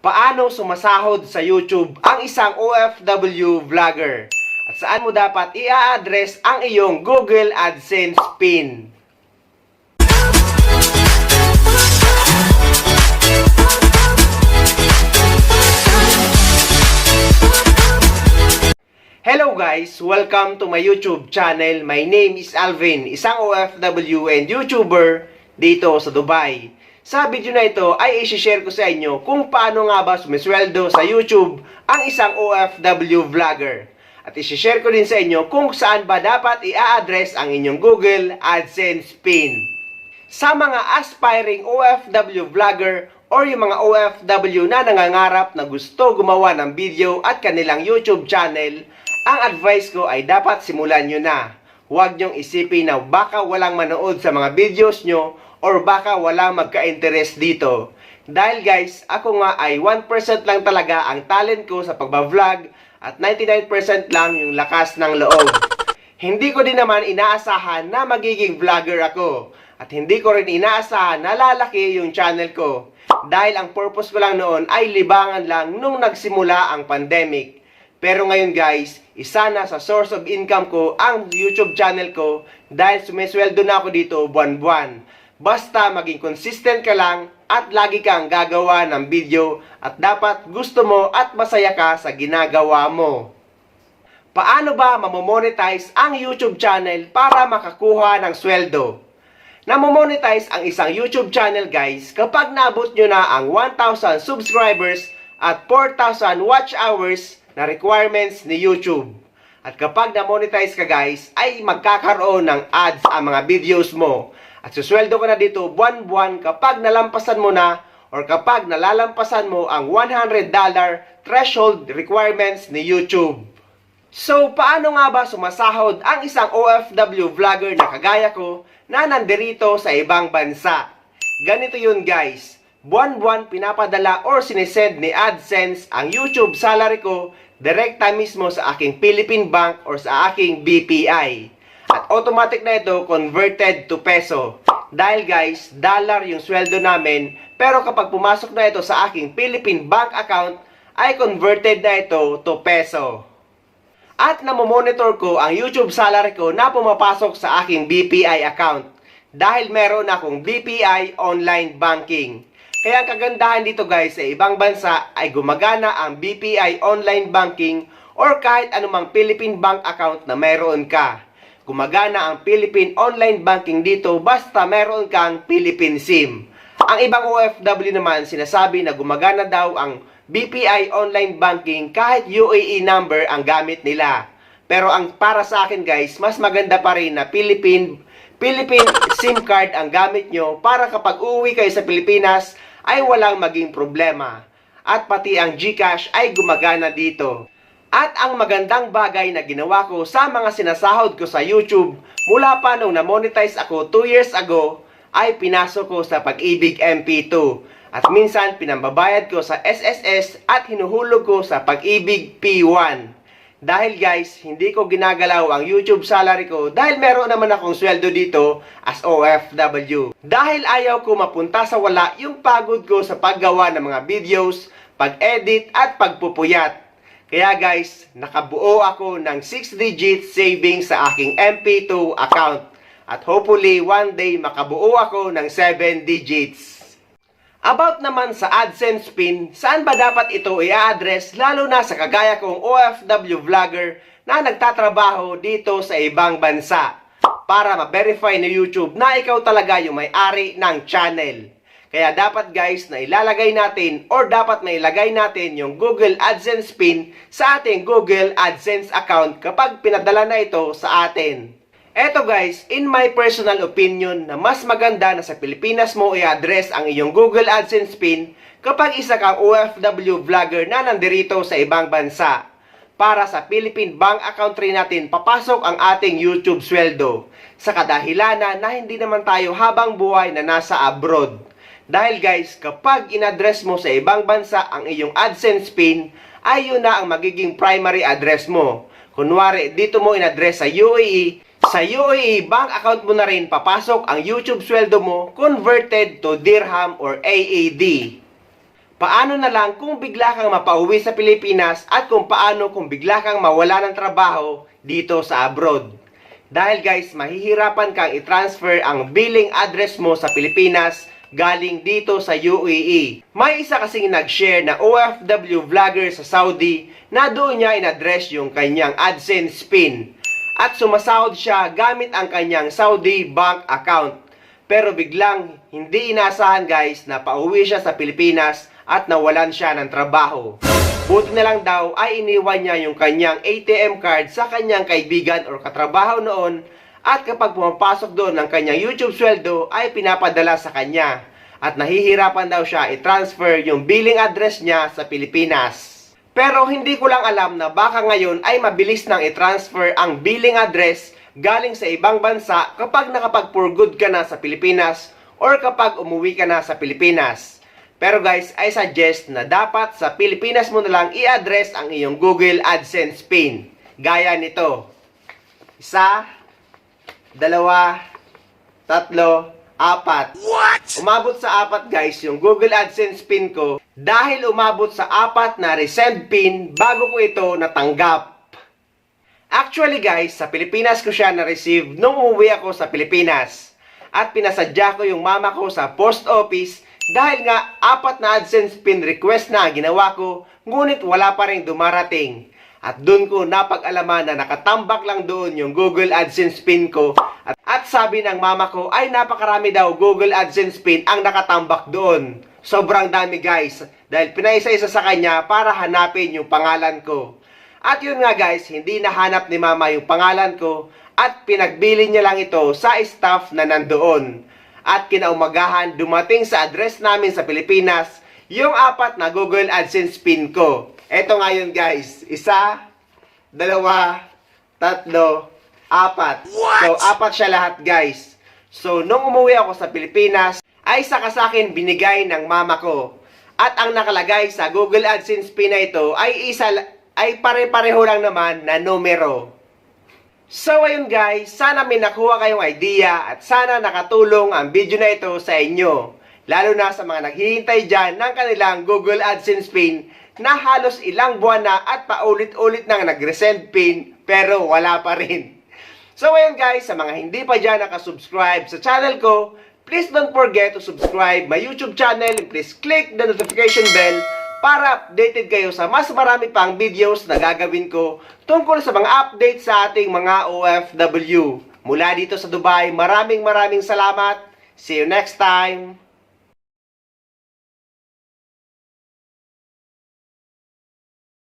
Paano sumasahod sa YouTube ang isang OFW vlogger? At saan mo dapat i-address ang iyong Google AdSense PIN? Hello guys! Welcome to my YouTube channel. My name is Alvin, isang OFW and YouTuber dito sa Dubai. Sa video na ito ay i-share ko sa inyo kung paano nga ba sumisweldo sa YouTube ang isang OFW vlogger. At i-share ko din sa inyo kung saan ba dapat i-address ang inyong Google AdSense PIN. Sa mga aspiring OFW vlogger or yung mga OFW na nangangarap na gusto gumawa ng video at kanilang YouTube channel, ang advice ko ay dapat simulan nyo na. Huwag nyong isipin na baka walang manood sa mga videos nyo or baka walang magka-interest dito. Dahil guys, ako nga ay 1% lang talaga ang talent ko sa pagbablog at 99% lang yung lakas ng loob. Hindi ko din naman inaasahan na magiging vlogger ako. At hindi ko rin inaasahan na lalaki yung channel ko. Dahil ang purpose ko lang noon ay libangan lang nung nagsimula ang pandemic. Pero ngayon guys, isa na sa source of income ko ang YouTube channel ko dahil sumisweldo na ako dito buwan-buwan. Basta maging consistent ka lang at lagi kang gagawa ng video at dapat gusto mo at masaya ka sa ginagawa mo. Paano ba mamomonetize ang YouTube channel para makakuha ng sweldo? Namomonetize ang isang YouTube channel guys kapag naabot nyo na ang 1,000 subscribers at 4,000 watch hours na requirements ni YouTube. At kapag na-monetize ka guys, ay magkakaroon ng ads ang mga videos mo. At susweldo ka na dito buwan-buwan kapag nalampasan mo na or kapag nalalampasan mo ang $100 threshold requirements ni YouTube. So, paano nga ba sumasahod ang isang OFW vlogger na kagaya ko na nandirito sa ibang bansa? Ganito yun guys. Buwan-buwan pinapadala or sinesend ni AdSense ang YouTube salary ko direkta mismo sa aking Philippine Bank or sa aking BPI. At automatic na ito converted to peso. Dahil guys, dollar yung sweldo namin, pero kapag pumasok na ito sa aking Philippine Bank account, ay converted na ito to peso. At namomonitor ko ang YouTube salary ko na pumapasok sa aking BPI account. Dahil meron akong BPI online banking. Kaya ang kagandahan dito guys, sa ibang bansa ay gumagana ang BPI online banking or kahit anumang Philippine Bank account na mayroon ka. Gumagana ang Philippine online banking dito basta meron kang Philippine SIM. Ang ibang OFW naman sinasabi na gumagana daw ang BPI online banking kahit UAE number ang gamit nila. Pero ang para sa akin guys, mas maganda pa rin na Philippine SIM card ang gamit nyo para kapag uuwi kayo sa Pilipinas ay walang maging problema. At pati ang GCash ay gumagana dito. At ang magandang bagay na ginawa ko sa mga sinasahod ko sa YouTube mula pa nung na-monetize ako 2 years ago ay pinasok ko sa Pag-ibig MP2. At minsan pinambabayad ko sa SSS at hinuhulog ko sa Pag-ibig P1. Dahil guys, hindi ko ginagalaw ang YouTube salary ko dahil meron naman akong sweldo dito as OFW. Dahil ayaw ko mapunta sa wala yung pagod ko sa paggawa ng mga videos, pag-edit at pagpupuyat. Kaya guys, nakabuo ako ng 6-digit savings sa aking MP2 account. At hopefully, one day makabuo ako ng 7 digits. About naman sa AdSense PIN, saan ba dapat ito i-address lalo na sa kagaya kong OFW vlogger na nagtatrabaho dito sa ibang bansa para ma-verify ni YouTube na ikaw talaga yung may-ari ng channel. Kaya dapat guys na ilalagay natin or dapat na ilagay natin yung Google AdSense PIN sa ating Google AdSense account kapag pinadala na ito sa atin. Eto guys, in my personal opinion na mas maganda na sa Pilipinas mo i-address ang iyong Google AdSense PIN kapag isa kang OFW vlogger na nandirito sa ibang bansa. Para sa Philippine Bank account rin natin papasok ang ating YouTube sweldo sa kadahilanan na hindi naman tayo habang buhay na nasa abroad. Dahil guys, kapag in-address mo sa ibang bansa ang iyong AdSense PIN, ay yun na ang magiging primary address mo. Kunwari, dito mo in-address sa UAE, sa UAE bank account mo na rin papasok ang YouTube sweldo mo converted to dirham or AED. Paano na lang kung bigla kang mapauwi sa Pilipinas at kung paano kung bigla kang mawala ng trabaho dito sa abroad. Dahil guys, mahihirapan kang i-transfer ang billing address mo sa Pilipinas galing dito sa UAE. May isa kasing nag-share na OFW vlogger sa Saudi na doon niya in-address yung kanyang AdSense PIN at sumasahod siya gamit ang kanyang Saudi bank account. Pero biglang hindi inasahan guys na pauwi siya sa Pilipinas at nawalan siya ng trabaho. Buti na lang daw ay iniwan niya yung kanyang ATM card sa kanyang kaibigan or katrabaho noon at kapag pumapasok doon ng kanyang YouTube sweldo ay pinapadala sa kanya at nahihirapan daw siya i-transfer yung billing address niya sa Pilipinas. Pero hindi ko lang alam na baka ngayon ay mabilis nang i-transfer ang billing address galing sa ibang bansa kapag nakapag-for good ka na sa Pilipinas or kapag umuwi ka na sa Pilipinas. Pero guys, I suggest na dapat sa Pilipinas mo na lang i-address ang iyong Google AdSense PIN. Gaya nito. 1, 2, 3, 4. Umabot sa 4 guys yung Google AdSense PIN ko dahil umabot sa 4 na resend PIN bago ko ito natanggap. Actually guys, sa Pilipinas ko siya na-receive nung umuwi ako sa Pilipinas. At pinasadya ko yung mama ko sa post office dahil nga 4 na AdSense PIN request na ginawa ko, ngunit wala pa rin dumarating. At doon ko napag-alaman na nakatambak lang doon yung Google AdSense PIN ko. At sabi ng mama ko ay napakarami daw Google AdSense PIN ang nakatambak doon. Sobrang dami guys, dahil pinaisa-isa sa kanya para hanapin yung pangalan ko. At yun nga guys, hindi nahanap ni mama yung pangalan ko at pinagbili niya lang ito sa staff na nandoon. At kinaumagahan, dumating sa address namin sa Pilipinas yung 4 na Google AdSense PIN ko. Eto nga yun guys. 1, 2, 3, 4. So, 4 siya lahat guys. So, nung umuwi ako sa Pilipinas, ay saka sa akin binigay ng mama ko. At ang nakalagay sa Google AdSense PIN na ito ay pare-pareho lang naman na numero. So ayun guys, sana may nakuha kayong idea at sana nakatulong ang video na ito sa inyo. Lalo na sa mga naghihintay dyan ng kanilang Google AdSense PIN na halos ilang buwan na at paulit-ulit nang nag-resend PIN pero wala pa rin. So ayun guys, sa mga hindi pa dyan nakasubscribe sa channel ko, please don't forget to subscribe my YouTube channel and please click the notification bell para updated kayo sa mas marami pang videos na gagawin ko tungkol sa mga updates sa ating mga OFW. Mula dito sa Dubai, maraming salamat. See you next time!